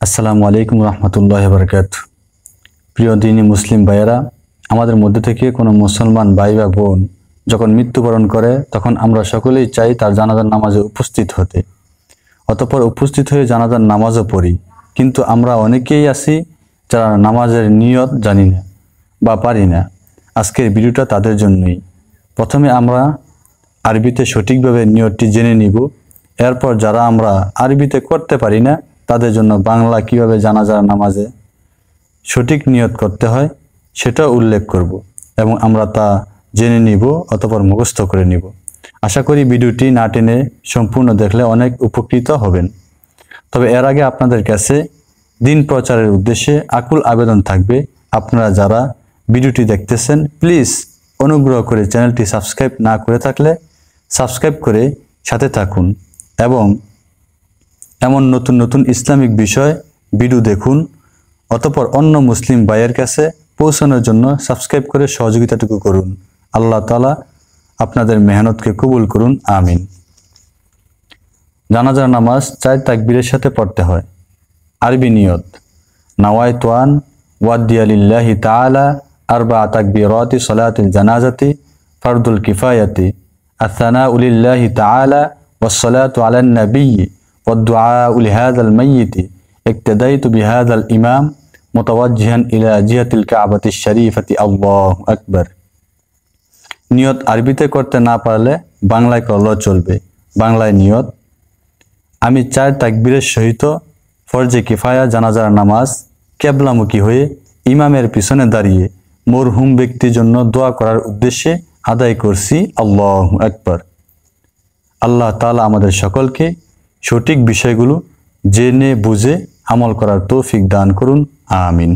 আসসালামু আলাইকুম রহমতুল্লাহ বরকাত। প্রিয় দিনী মুসলিম ভাইয়েরা, আমাদের মধ্যে থেকে কোনো মুসলমান ভাই বা বোন যখন মৃত্যুবরণ করে তখন আমরা সকলেই চাই তার জানাজার নামাজে উপস্থিত হতে, অতঃপর উপস্থিত হয়ে জানাজার নামাজও পড়ি। কিন্তু আমরা অনেকেই আছি যারা নামাজের নিয়ত জানি না বা পারি না। আজকের ভিডিওটা তাদের জন্যই। প্রথমে আমরা আরবিতে সঠিকভাবে নিয়তটি জেনে নিব, এরপর যারা আমরা আরবিতে করতে পারি না তাদের জন্য বাংলা কিভাবে জানাজার নামাজে সঠিক নিয়ত করতে হয় সেটাও উল্লেখ করব এবং আমরা তা জেনে নিব, অতঃপর মুখস্থ করে নিব। আশা করি ভিডিওটি না টেনে সম্পূর্ণ দেখলে অনেক উপকৃত হবেন। তবে এর আগে আপনাদের কাছে দিন প্রচারের উদ্দেশ্যে আকুল আবেদন থাকবে, আপনারা যারা ভিডিওটি দেখতেছেন প্লিজ অনুগ্রহ করে চ্যানেলটি সাবস্ক্রাইব না করে থাকলে সাবস্ক্রাইব করে সাথে থাকুন এবং এমন নতুন নতুন ইসলামিক বিষয় ভিডিও দেখুন। অতঃপর অন্য মুসলিম ভাইয়ের কাছে পৌঁছানোর জন্য সাবস্ক্রাইব করে সহযোগিতাটুকু করুন। আল্লাহ তাআলা আপনাদের মেহনতকে কবুল করুন, আমিন। জানাজার নামাজ 4 তাকবীরের সাথে পড়তে হয়। আরবি নিয়ত: নাওয়াইতু আন ওয়াদ্দিয়া লিল্লাহি তাআলা আরবা তাকবীরাতি সালাতিল জানাজাতি ফারদুল কিফায়াতি আস-সানাউ লিল্লাহি তাআলা ওয়াস-সালাতু আলান নাবিয়্যি ওয়াদ-দুআউ লিহাযাল মাইয়িতি ইক্তাদাইতু বিহাযাল ইমাম মুতাওয়াজ্জিহান ইলা জিহাতিল কাবাতিশ শরীফাতি। আল্লাহু আকবার। নিয়ত আরবিতে করতে না পারলে বাংলায় করলেও চলবে। বাংলায় নিয়ত: আমি 4 তাকবীরের সহিত ফরজে কিফায়া জানাজার নামাজ কেবলামুখী হয়ে ইমামের পিছনে দাঁড়িয়ে মরহুম ব্যক্তির জন্য দোয়া করার উদ্দেশ্যে আদায় করছি। আল্লাহু আকবার। আল্লাহ তাআলা আমাদের সকলকে সঠিক বিষয়গুলো জেনে বুঝে আমল করার তৌফিক দান করুন, আমিন।